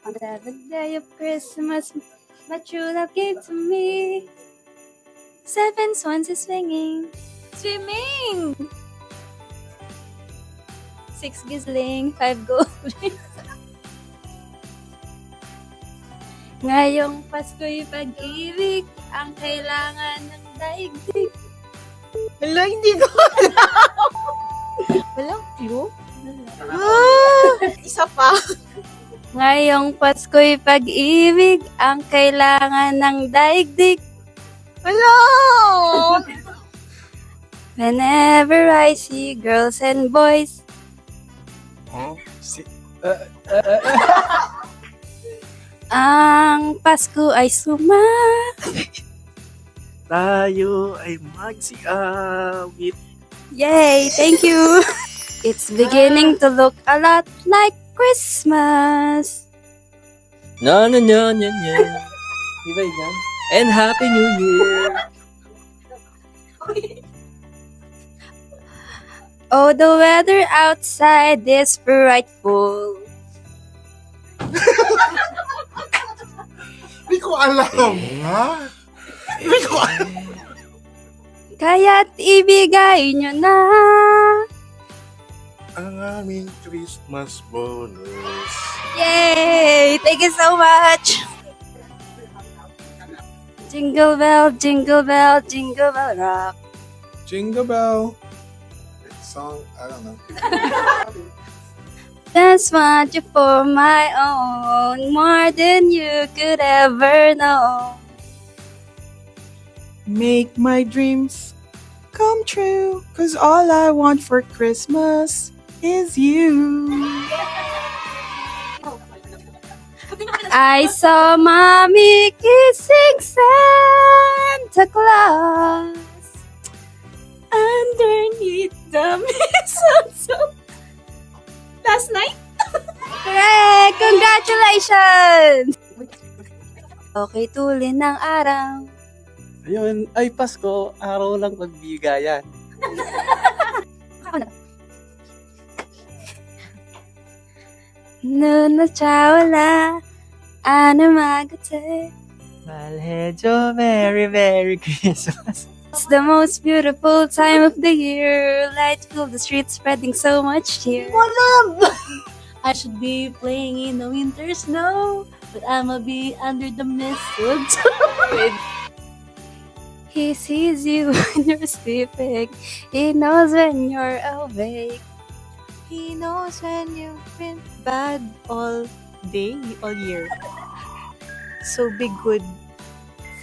On the seventh day of Christmas, my true love gave to me 7 swans is swimming. 6 gisling, 5 goblins. Ngayong Pasko'y pag-ibig, ang kailangan ng daigdig. Hala, hindi ko Walang clue? Isa pa. Ngayong Pasko'y pag-ibig, ang kailangan ng daigdig. Hello! Whenever I see girls and boys, ang Pasko ay Tayo ay magsiawit. Yay! Thank you! It's beginning to look a lot like Christmas. No. Diba yan? And Happy New Year! Oh, the weather outside is frightful. Hindi ko alam, ha? Hindi ko alam. Kaya't ibigay nyo na. Ang aming Christmas bonus. Yay! Thank you so much! Jingle bell, jingle bell, jingle bell rock. Jingle bell. Song, I don't know. Just want you for my own, more than you could ever know. Make my dreams come true, 'cause all I want for Christmas is you. I saw Mommy kissing Santa Claus Underneath the mistletoe. Last night? Correct! Congratulations! Okay, tulin ng araw. Ayun, ay Pasko, araw lang pagbigayan. Nuna chawala, ano magate. Malhejo, Merry Christmas. It's the most beautiful time of the year. Lights fill the streets, spreading so much cheer. I should be playing in the winter snow, but I'ma be under the mistletoe. He sees you when you're sleeping. He knows when you're awake. He knows when you've been bad all day, all year. So be good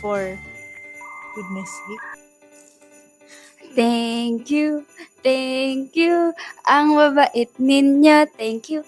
for goodness sake. Thank you, ang babait ninyo. Thank you,